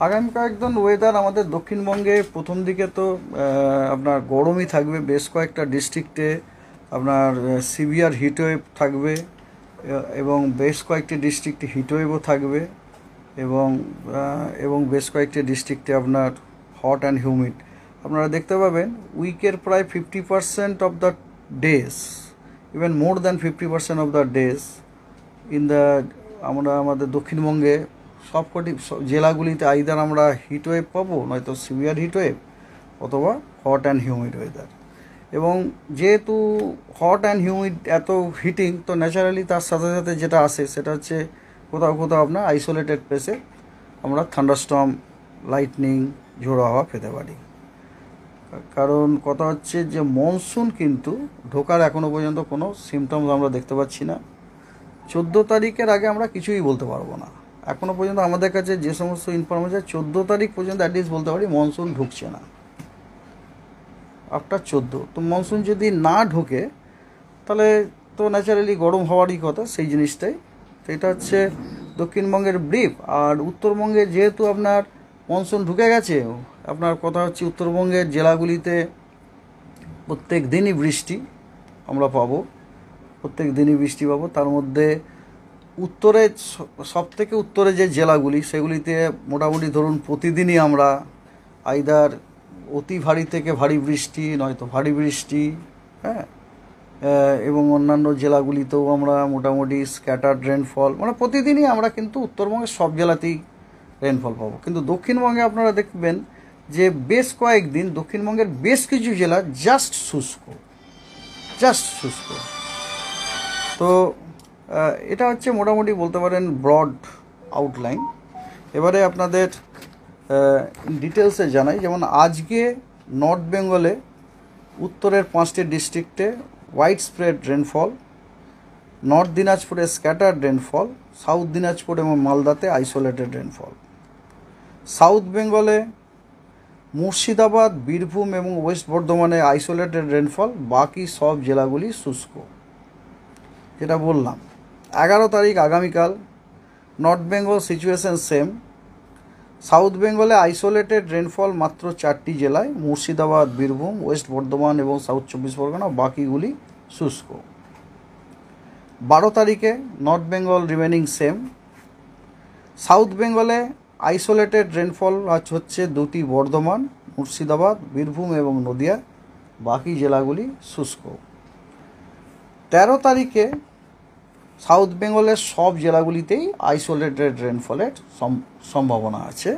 আগামী কয়েকদিন ওয়েদার আমাদের দক্ষিণবঙ্গে প্রথম দিকে তো আপনার গরমই থাকবে, বেশ কয়েকটা ডিস্ট্রিক্টে আপনার সিভিয়ার হিটওয়েভ থাকবে এবং বেশ কয়েকটি ডিস্ট্রিক্টে হিটওয়েভও থাকবে এবং এবং বেশ কয়েকটি ডিস্ট্রিক্টে আপনার হট অ্যান্ড হিউমিড। আপনারা দেখতে পাবেন উইকের প্রায় 50% of the days, even more than 50% of the days in the আমরা আমাদের দক্ষিণবঙ্গে সবকটি জেলাগুলিতে আইদার আমরা হিটওয়েভ পাবো, নয়তো সিভিয়ার হিটওয়েভ অথবা হট অ্যান্ড হিউমিড ওয়েদার। এবং যেহেতু হট অ্যান্ড হিউমিড এত হিটিং, তো ন্যাচারালি তার সাথে সাথে যেটা আসে সেটা হচ্ছে কোথাও কোথাও আপনার আইসোলেটেড প্লেসে আমরা থান্ডারস্টর্ম, লাইটনিং, ঝোড়ো হাওয়া পেতে পারি। কারণ কথা হচ্ছে যে মনসুন কিন্তু ঢোকার এখনও পর্যন্ত কোনো সিমটমস আমরা দেখতে পাচ্ছি না। 14 তারিখের আগে আমরা কিছুই বলতে পারবো না। এখনও পর্যন্ত আমাদের কাছে যে সমস্ত ইনফরমেশন, 14 তারিখ পর্যন্ত অ্যাটলিস্ট বলতে পারি মনসুন ঢুকছে না। আফটার 14 তো মনসুন যদি না ঢোকে তাহলে তো ন্যাচারালি গরম হওয়ারই কথা সেই জিনিসটাই। তো এটা হচ্ছে দক্ষিণবঙ্গের ব্রিফ। আর উত্তরবঙ্গে যেহেতু আপনার মনসুন ঢুকে গেছে, আপনার কথা হচ্ছে উত্তরবঙ্গের জেলাগুলিতে প্রত্যেক দিনই বৃষ্টি আমরা পাবো, প্রত্যেক দিনই বৃষ্টি পাবো। তার মধ্যে উত্তরে সবথেকে উত্তরে যে জেলাগুলি সেগুলিতে মোটামুটি ধরুন প্রতিদিনই আমরা আইদার অতি ভারী থেকে ভারী বৃষ্টি, নয়তো ভারী বৃষ্টি, হ্যাঁ, এবং অন্যান্য জেলাগুলিতেও আমরা মোটামুটি স্ক্যাটার্ড রেনফল, মানে প্রতিদিনই আমরা কিন্তু উত্তরবঙ্গের সব জেলাতেই রেনফল পাবো। কিন্তু দক্ষিণবঙ্গে আপনারা দেখবেন যে বেশ কয়েকদিন দক্ষিণবঙ্গের বেশ কিছু জেলা জাস্ট শুষ্ক। তো এটা হচ্ছে মোটামুটি বলতে পারেন ব্রড আউটলাইন। এবারে আপনাদের ডিটেলসে জানাই, যেমন আজকে নর্থ বেঙ্গলে উত্তরের 5টি ডিস্ট্রিক্টে ওয়াইড স্প্রেড রেনফল, নর্থ দিনাজপুরে স্ক্যাটার্ড রেনফল, সাউথ দিনাজপুর এবং মালদাতে আইসোলেটেড রেনফল। সাউথ বেঙ্গলে মুর্শিদাবাদ, বীরভূম এবং ওয়েস্ট বর্ধমানে আইসোলেটেড রেনফল, বাকি সব জেলাগুলি শুষ্ক। যেটা বললাম 11 তারিখ আগামীকাল north Bengal situation same. South বেঙ্গলে আইসোলেটেড রেনফল মাত্র 4টি জেলায়, মুর্শিদাবাদ, বীরভূম, ওয়েস্ট বর্ধমান এবং সাউথ 24 পরগনা, বাকিগুলি শুষ্ক। 12 তারিখে north Bengal remaining same. South বেঙ্গলে আইসোলেটেড রেনফল হচ্ছে 2টি বর্ধমান, মুর্শিদাবাদ, বীরভূম এবং নদিয়া, বাকি জেলাগুলি শুষ্ক। 13 তারিখে সাউথ বেঙ্গলের সব জেলাগুলিতেই আইসোলেটেড রেনফলের সম্ভাবনা আছে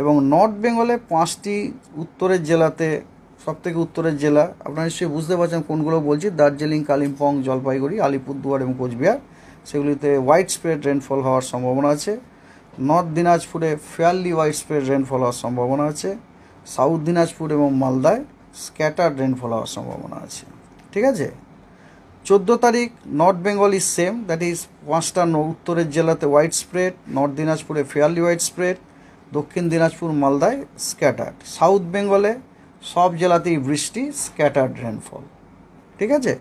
এবং নর্থ বেঙ্গলে 5টি উত্তরের জেলাতে, সবথেকে উত্তরের জেলা আপনারা নিশ্চয়ই বুঝতে পারছেন কোনগুলো বলছি, দার্জিলিং, কালিম্পং, জলপাইগুড়ি, আলিপুরদুয়ার এবং কোচবিহার, সেগুলিতে ওয়াইড স্প্রেড রেনফল হওয়ার সম্ভাবনা আছে। নর্থ দিনাজপুরে ফেয়ারলি ওয়াইড স্প্রেড রেনফল হওয়ার সম্ভাবনা আছে। সাউথ দিনাজপুর এবং মালদায় স্ক্যাটার্ড রেনফল হওয়ার সম্ভাবনা আছে। ঠিক আছে। 14 তারিখ north Bengal is same, that is 5টা উত্তরের জেলাতে ওয়াইড স্প্রেড, নর্থ দিনাজপুরে ফেয়ারলি ওয়াইড স্প্রেড, দক্ষিণ দিনাজপুর, মালদায় স্ক্যাটার্ড। সাউথ বেঙ্গলে সব জেলাতেই বৃষ্টি, স্ক্যাটার্ড রেনফল। ঠিক আছে,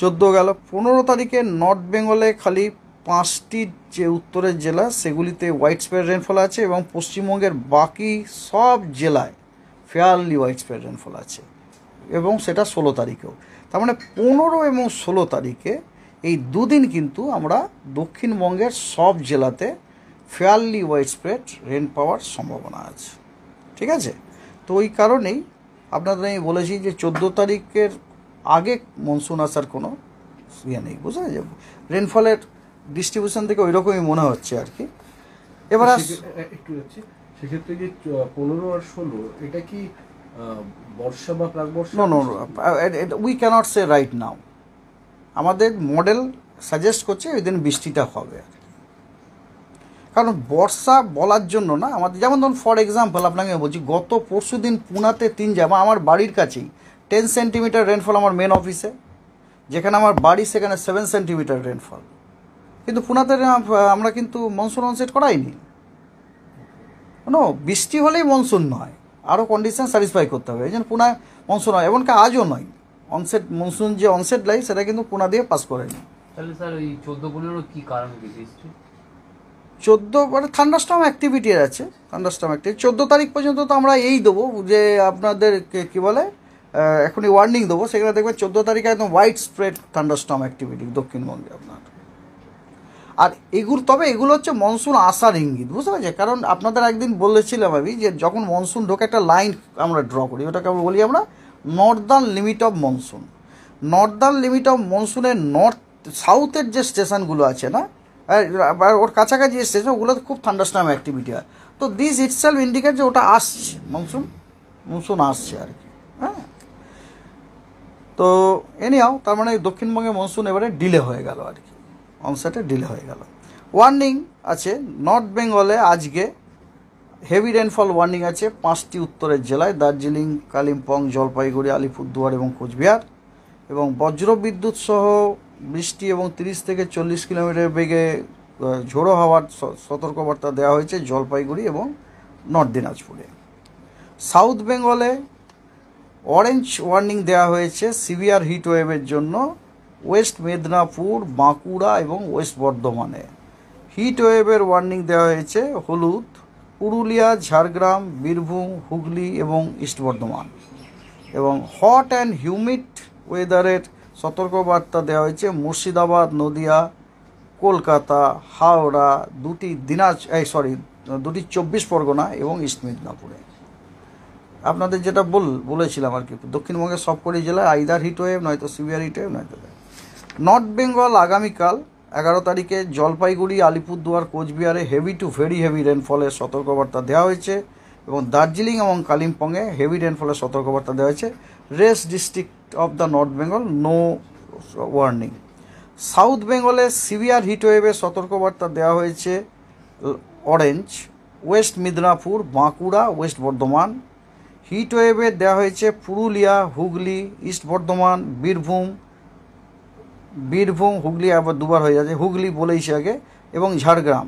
14 গেল। 15 তারিখে নর্থ বেঙ্গলে খালি 5টি যে উত্তরের জেলা সেগুলিতে ওয়াইড স্প্রেড রেনফল আছে এবং পশ্চিমবঙ্গের বাকি সব জেলায় ফেয়ারলি ওয়াইড স্প্রেড রেনফল আছে এবং সেটা 16 তারিখেও। তার মানে 15 এবং 16 তারিখে এই দুদিন কিন্তু আমরা দক্ষিণবঙ্গের সব জেলাতে ফেয়ারলি ওয়াইড স্প্রেড রেন পাওয়ার সম্ভাবনা আছে। ঠিক আছে, তো ওই কারণেই আপনাদের আমি বলেছি যে 14 তারিখের আগে মনসুন আসার কোনো ইয়ে নেই, বুঝা যাবে। রেনফলের ডিস্ট্রিবিউশন থেকে ওই রকমই মনে হচ্ছে আর কি। এবার একটু যাচ্ছি, সেক্ষেত্রে যে 15 আর 16 এটা কি বর্ষা বা প্রাক বর্ষা? No, we can't say right now. আমাদের মডেল সাজেস্ট করছে ওই দিন বৃষ্টিটা হবে আর কি। কারণ বর্ষা বলার জন্য না, আমাদের যেমন ধরুন ফর এক্সাম্পল আপনাকে বলছি, গত পরশু দিন পুনাতে 3 জামা আমার বাড়ির কাছেই 10 সেন্টিমিটার রেনফল আমার মেন অফিসে, যেখানে আমার বাড়ি সেখানে 7 সেন্টিমিটার রেনফল। কিন্তু পুনাতে আমরা কিন্তু মনসুন অনসেট করাইনি। বৃষ্টি হলেই মনসুন নয়, আরও কন্ডিশন স্যাটিসফাই করতে হবে। এই জন্য পুনায় মনসুন হয়, এমনকি আজও নয়। মনসুন যে অনসেট লাই সেটা কিন্তু পুনা দিয়ে পাস করেনি। তাহলে স্যার ওই 14-15 কি কারণ কি বৃষ্টি? মানে থান্ডারস্টর্ম অ্যাক্টিভিটি আছে, থান্ডারস্টর্ম অ্যাক্টিভিটি 14 তারিখ পর্যন্ত তো আমরা এই দেবো যে আপনাদের কী বলে এখনই ওয়ার্নিং দেবো, সেখানে দেখবেন 14 তারিখে একদম হোয়াইট স্প্রেড থান্ডারস্টর্ম অ্যাক্টিভিটি দক্ষিণবঙ্গে আপনার। আর এগুলো হচ্ছে মনসুন আসার ইঙ্গিত, বুঝতে পারছি? কারণ আপনাদের একদিন বলেছিলাম আমি যে যখন মনসুন ঢোকে একটা লাইন আমরা ড্র করি, ওটাকে বলি আমরা northern limit of monsoon. Northern limit of মনসুনের সাউথের যে স্টেশনগুলো আছে না, ওর কাছাকাছি যে স্টেশন, ওগুলোতে খুব থান্ডারস্টর্ম অ্যাক্টিভিটি হয়। তো দিস ইটসেলফ ইন্ডিকেট যে ওটা আসছে, মনসুন আসছে আর কি। হ্যাঁ, তো এনিহাও তার মানে দক্ষিণবঙ্গে মনসুন এবারে ডিলে হয়ে গেল আর কি, অনসেটে ডিলে হয়ে গেল। ওয়ার্নিং আছে নর্থ বেঙ্গলে আজকে হেভি রেনফল ওয়ার্নিং আছে 5টি উত্তরের জেলায়, দার্জিলিং, কালিম্পং, জলপাইগুড়ি, আলিপুরদুয়ার এবং কোচবিহার। এবং বজ্রবিদ্যুৎ সহ বৃষ্টি এবং 30 থেকে 40 কিলোমিটার বেগে ঝোড়ো হাওয়ার সতর্কবার্তা দেওয়া হয়েছে জলপাইগুড়ি এবং নর্থ দিনাজপুরে। সাউথ বেঙ্গলে অরেঞ্জ ওয়ার্নিং দেওয়া হয়েছে সিভিয়ার হিট ওয়েভের জন্য ওয়েস্ট মেদিনীপুর, বাঁকুড়া এবং ওয়েস্ট বর্ধমানে। হিট ওয়েভের ওয়ার্নিং দেওয়া হয়েছে হলুদ পুরুলিয়া, ঝাড়গ্রাম, বীরভূম, হুগলি এবং ইস্ট বর্ধমান। এবং হট অ্যান্ড হিউমিড ওয়েদারের সতর্কবার্তা দেওয়া হয়েছে মুর্শিদাবাদ, নদিয়া, কলকাতা, হাওড়া, দুটি 24 পরগনা এবং ইস্ট মেদিনীপুরে। আপনাদের যেটা বলেছিলাম আর কি, দক্ষিণবঙ্গের সবকটি জেলায় আইদার হিট ওয়েভ, নয়তো সিভিয়ার হিট ওয়েভ, নয়তো। নর্থ বেঙ্গল আগামীকাল 11 তারিখে জলপাইগুড়ি, আলিপুরদুয়ার, কোচবিহারে হেভি টু ভেরি হেভি রেনফলের সতর্কবার্তা দেওয়া হয়েছে। এবং দার্জিলিং এবং কালিম্পংয়ে হেভি রেনফলের সতর্কবার্তা দেওয়া হয়েছে। Rest district of the north Bengal no warning. South বেঙ্গলে সিভিয়ার হিট ওয়েভের সতর্কবার্তা দেওয়া হয়েছে orange west Medinipur, Bankura, west Bardhaman. Heat ওয়েভে দেওয়া হয়েছে পুরুলিয়া, হুগলি, ইস্ট বর্ধমান, বীরভূম, হুগলি আবার দুবার হয়ে যাচ্ছে, হুগলি বলেইছে আগে, এবং ঝাড়গ্রাম।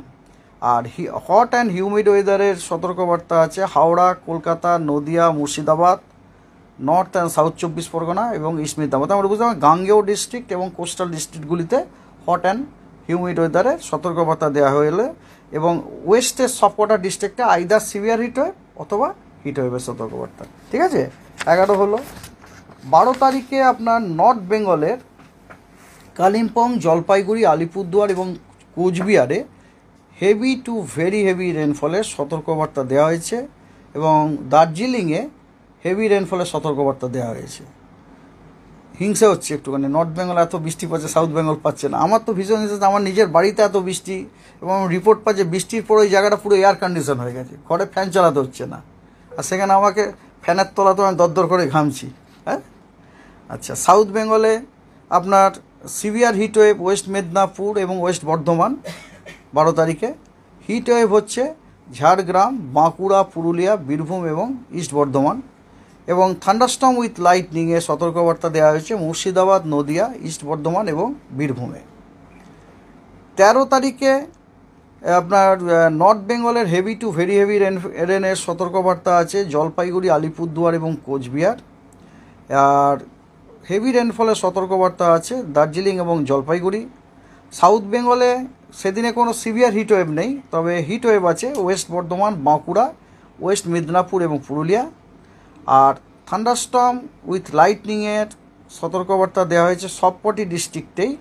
আর হট অ্যান্ড হিউমিড ওয়েদারের সতর্কবার্তা আছে Howrah, Kolkata, Nadia, Murshidabad, north and south 24 Parganas এবং ইস্ট মেদিনীপুর। আমরা বুঝতে পারি গাঙ্গেয় ডিস্ট্রিক্ট এবং কোস্টাল ডিস্ট্রিক্টগুলিতে হট অ্যান্ড হিউমিড ওয়েদারের সতর্কবার্তা দেওয়া হলে, এবং ওয়েস্টের সবকটা ডিস্ট্রিক্টে আইদার সিভিয়ার হিট ওয়েভ অথবা হিট ওয়েভের সতর্কবার্তা। ঠিক আছে, 11 হলো। 12 তারিখে আপনার নর্থ বেঙ্গলের কালিম্পং, জলপাইগুড়ি, আলিপুরদুয়ার এবং কোচবিহারে হেভি টু ভেরি হেভি রেনফলের সতর্কবার্তা দেওয়া হয়েছে। এবং দার্জিলিংয়ে হেভি রেনফলের সতর্কবার্তা দেওয়া হয়েছে। হিংসা হচ্ছে একটুখানি, নর্থ বেঙ্গল এত বৃষ্টি পাচ্ছে, সাউথ বেঙ্গল পাচ্ছে না। আমার তো ভীষণ হিংসা, আমার নিজের বাড়িতে এত বৃষ্টি এবং রিপোর্ট পাচ্ছে বৃষ্টির পর ওই জায়গাটা পুরো এয়ার কন্ডিশন হয়ে গেছে, ঘরে ফ্যান চালাতে হচ্ছে না, আর সেখানে আমাকে ফ্যানের তলাতে আমি দরদর করে ঘামছি। হ্যাঁ, আচ্ছা। সাউথ বেঙ্গলে আপনার severe heat wave West Medinipur এবং ওয়েস্ট বর্ধমান 12 তারিখে। হিট ওয়েভ হচ্ছে ঝাড়গ্রাম, বাঁকুড়া, পুরুলিয়া, বীরভূম এবং ইস্ট বর্ধমান। এবং থান্ডারস্টর্ম উইথ লাইটনিংয়ের সতর্কবার্তা দেওয়া হয়েছে মুর্শিদাবাদ, নদিয়া, ইস্ট বর্ধমান এবং বীরভূমে। 13 তারিখে আপনার নর্থ বেঙ্গলের হেভি টু ভেরি হেভি রেনের সতর্কবার্তা আছে জলপাইগুড়ি, আলিপুরদুয়ার এবং কোচবিহার। আর হেভি রেনফলের সতর্কবার্তা আছে দার্জিলিং এবং জলপাইগুড়ি। সাউথ বেঙ্গলে সেদিনে কোনো সিভিয়ার হিট ওয়েভ নেই, তবে হিট ওয়েভ আছে ওয়েস্ট বর্ধমান, বাঁকুড়া, ওয়েস্ট মেদিনীপুর এবং পুরুলিয়া। আর থান্ডারস্টর্ম উইথ লাইটনিংয়ের সতর্কবার্তা দেওয়া হয়েছে সবকটি ডিস্ট্রিক্টেই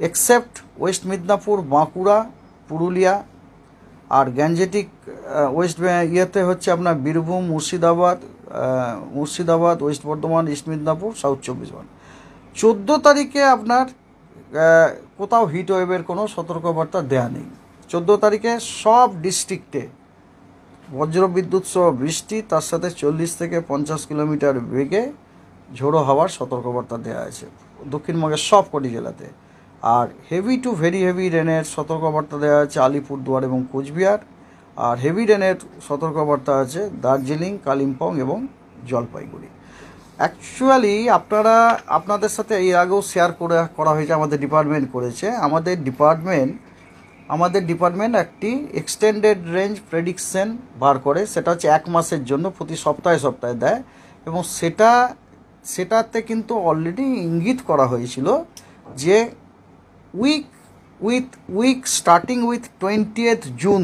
এক্সেপ্ট ওয়েস্ট মেদিনীপুর, বাঁকুড়া, পুরুলিয়া। আর গ্যাঞ্জেটিক ওয়েস্ট ইয়েতে হচ্ছে আপনার Birbhum, Murshidabad, West Bardhaman, east Medinipur, south 24 Pargana. 14 তারিখে আপনার কোথাও হিট ওয়েভের কোনো সতর্কবার্তা দেওয়া নেই। 14 তারিখে সব ডিস্ট্রিক্টে বজ্রবিদ্যুৎ সহ বৃষ্টি, তার সাথে 40 থেকে 50 কিলোমিটার বেগে ঝোড়ো হাওয়ার সতর্কবার্তা দেওয়া আছে দক্ষিণবঙ্গের সব কটি জেলাতে। আর হেভি টু ভেরি হেভি রেনের সতর্কবার্তা দেওয়া আছে আলিপুরদুয়ার এবং কোচবিহার। আর হেভি রেনের সতর্কবার্তা আছে দার্জিলিং, কালিম্পং এবং জলপাইগুড়ি। অ্যাকচুয়ালি আপনাদের সাথে এর আগেও শেয়ার করা হয়েছে, আমাদের ডিপার্টমেন্ট করেছে। আমাদের ডিপার্টমেন্ট একটি এক্সটেন্ডেড রেঞ্জ প্রেডিকশন বার করে, সেটা হচ্ছে 1 মাসের জন্য প্রতি সপ্তাহে দেয়। এবং সেটাতে কিন্তু অলরেডি ইঙ্গিত করা হয়েছিল যে week starting with 20th June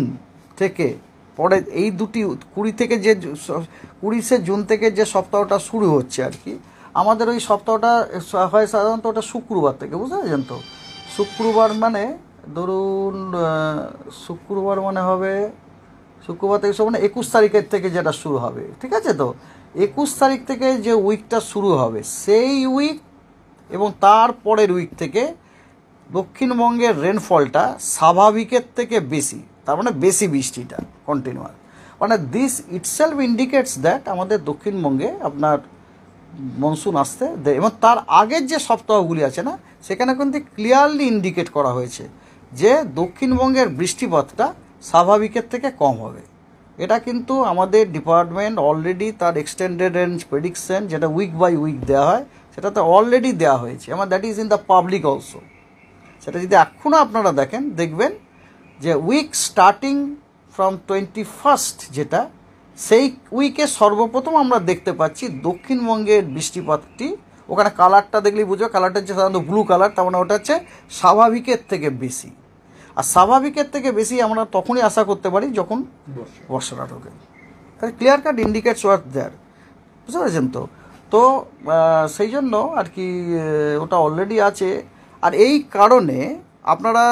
থেকে পরে এই দুটি 20 থেকে যে 20শে জুন থেকে যে সপ্তাহটা শুরু হচ্ছে আর কি, আমাদের ওই সপ্তাহটা হয় সাধারণত ওটা শুক্রবার থেকে, বুঝতে পারছেন তো? শুক্রবার মানে ধরুন শুক্রবার মানে হবে শুক্রবার থেকে মানে 21 তারিখের থেকে যেটা শুরু হবে, ঠিক আছে তো? 21 তারিখ থেকে যে উইকটা শুরু হবে সেই উইক এবং তার পরের উইক থেকে দক্ষিণবঙ্গের রেনফলটা স্বাভাবিকের থেকে বেশি, তার মানে বেশি বৃষ্টিটা কন্টিনিউয়াস, মানে দিস ইটসেলফ ইন্ডিকেটস দ্যাট আমাদের দক্ষিণবঙ্গে আপনার মনসুন আসতে এবং তার আগের যে সপ্তাহগুলি আছে না, সেখানে কিন্তু ক্লিয়ারলি ইন্ডিকেট করা হয়েছে যে দক্ষিণবঙ্গের বৃষ্টিপাতটা স্বাভাবিকের থেকে কম হবে। এটা কিন্তু আমাদের ডিপার্টমেন্ট অলরেডি তার এক্সটেন্ডেড রেঞ্জ প্রেডিকশন যেটা উইক বাই উইক দেওয়া হয় সেটাতে অলরেডি দেওয়া হয়েছে, এবং that is in the public also. সেটা যদি এখনও আপনারা দেখেন দেখবেন যে উইক স্টার্টিং ফ্রম 21st যেটা, সেই উইকে সর্বপ্রথম আমরা দেখতে পাচ্ছি দক্ষিণবঙ্গের বৃষ্টিপাতটি, ওখানে কালারটা দেখলেই বুঝবে, কালারটা হচ্ছে সাধারণত ব্লু কালার, তার মানে ওটা হচ্ছে স্বাভাবিকের থেকে বেশি। আর স্বাভাবিকের থেকে বেশি আমরা তখনই আশা করতে পারি যখন বর্ষাটা ঢোকে, তাহলে ক্লিয়ার কাট ইন্ডিকেটস ওয়ার দেয়ার, বুঝতে পেরেছেন তো? তো সেই জন্য আর কি ওটা অলরেডি আছে। আর এই কারণে আপনারা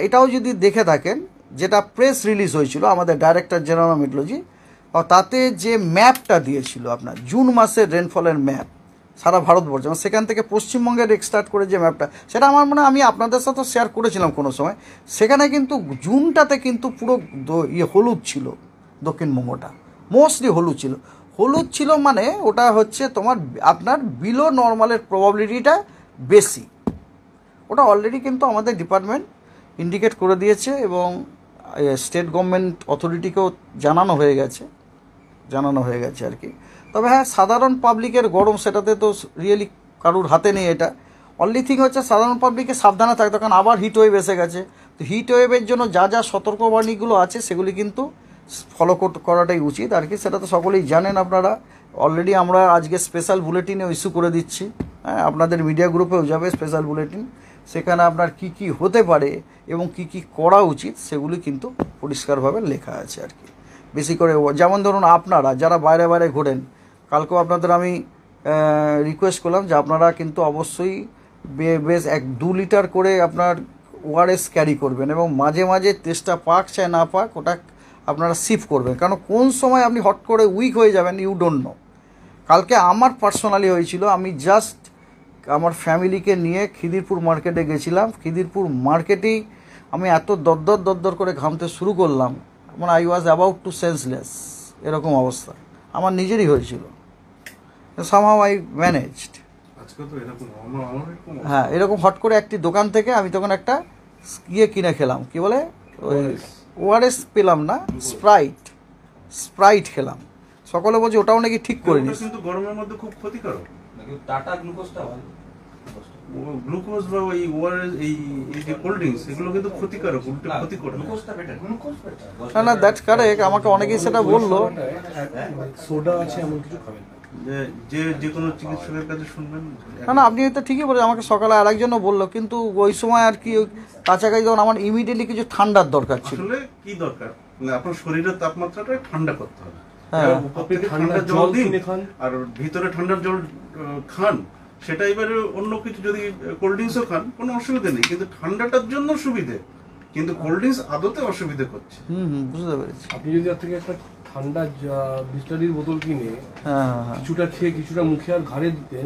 এটাও যদি দেখে থাকেন, যেটা প্রেস রিলিজ হয়েছিল আমাদের ডাইরেক্টর জেনারেল মেট্রোলজি, তাতে যে ম্যাপটা দিয়েছিল আপনার জুন মাসের রেনফলের ম্যাপ সারা ভারতবর্ষ, এবং সেখান থেকে পশ্চিমবঙ্গের এক্সট্রাক্ট করে যে ম্যাপটা, সেটা আমার মনে হয় আমি আপনাদের সাথে শেয়ার করেছিলাম কোনো সময়। সেখানে কিন্তু জুনটাতে কিন্তু পুরো হলুদ ছিল, দক্ষিণবঙ্গটা মোস্টলি হলুদ ছিল মানে ওটা হচ্ছে তোমার আপনার বিলো নর্মালের প্রবাবিলিটিটা বেশি। ওটা অলরেডি কিন্তু আমাদের ডিপার্টমেন্ট ইন্ডিকেট করে দিয়েছে এবং স্টেট গভর্নমেন্ট অথরিটিকেও জানানো হয়ে গেছে আর কি। তবে হ্যাঁ, সাধারণ পাবলিকের গরম সেটাতে তো রিয়েলি কারুর হাতে নেই। এটা অনলি থিং হচ্ছে সাধারণ পাবলিকে সাবধানে থাকতে, কারণ আবার হিট ওয়েভ এসে গেছে। তো হিট ওয়েভের জন্য যা যা সতর্কবাণীগুলো আছে সেগুলি কিন্তু ফলো করাটাই উচিত আর কি। সেটা তো সকলেই জানেন আপনারা। অলরেডি আমরা আজকে স্পেশাল বুলেটিনে ইস্যু করে দিচ্ছি, হ্যাঁ, আপনাদের মিডিয়া গ্রুপেও যাবে স্পেশাল বুলেটিন। সেখানে আপনার কি কি হতে পারে এবং কি কি করা উচিত সেগুলি কিন্তু পরিষ্কারভাবে লেখা আছে আর কি। বেশি করে যেমন ধরুন আপনারা যারা বাইরে বাইরে ঘোরেন, কালকেও আপনাদের আমি রিকোয়েস্ট করলাম যে আপনারা কিন্তু অবশ্যই বেশ 1-2 লিটার করে আপনার ওআরএস ক্যারি করবেন, এবং মাঝে মাঝে তেষ্টা পাক চাই না পাক ওটা আপনারা সিপ করবেন, কারণ কোন সময় আপনি হট করে উইক হয়ে যাবেন ইউ ডোন্ট নো। কালকে আমার পার্সোনালি হয়েছিল, আমি জাস্ট আমার ফ্যামিলিকে নিয়ে খিদিরপুর মার্কেটে গেছিলাম। খিদিরপুর মার্কেটেই আমি এত দরদর করে ঘামতে শুরু করলাম, মানে I was about to senseless, এরকম অবস্থা আমার নিজেরই হয়েছিল। Somehow I managed. হ্যাঁ, এরকম হট করে একটি দোকান থেকে আমি তখন একটা কিনে খেলাম, কি বলে ওআরএস পেলাম না, স্প্রাইট খেলাম। সকলে বলছে ওটাও নাকি ঠিক করে নিস, কিন্তু গরমের মধ্যে খুব ক্ষতিকারক। টাটা গ্লুকোজটা ভালো, গ্লুকোজ বা ওই ওআরএস এই যে কোল্ড ড্রিঙ্কস এগুলো কিন্তু ক্ষতিকারক, উল্টে ক্ষতি করে। গ্লুকোজটা বেটার, না দ্যাটস কারেক্ট। আমাকে অনেকেই সেটা বললো। সোডা আছে এমন কিছু খাবেন না, যে কোনো চিকিৎসকের কাছে শুনবেন। না আপনি তো ঠিকই বলেন। আমাকে সকালে আরেকজনও বললো, কিন্তু ওই সময় আর কি কাছাকাছি যখন আমার ইমিডিয়েটলি কিছু ঠান্ডার দরকার ছিল। আসলে কি দরকার, আপনার শরীরের তাপমাত্রাটা ঠান্ডা করতে হবে। হ্যাঁ, ঠান্ডার জল দিন আর ভিতরে ঠান্ডার জল খান, সেটা এবারে অন্য কিছু যদি কোল্ড ড্রিঙ্কসও খান কোনো অসুবিধা নেই, কিন্তু ঠান্ডাটার জন্য সুবিধে, কিন্তু কোল্ড ড্রিঙ্কস আদতে অসুবিধা করছে। বুঝতে পেরেছি। আপনি যদি এর থেকে একটা ঠান্ডা বিসলারির বোতল কিনে হ্যাঁ, কিছুটা খেয়ে কিছুটা মুখে আর ঘাড়ে দিতেন,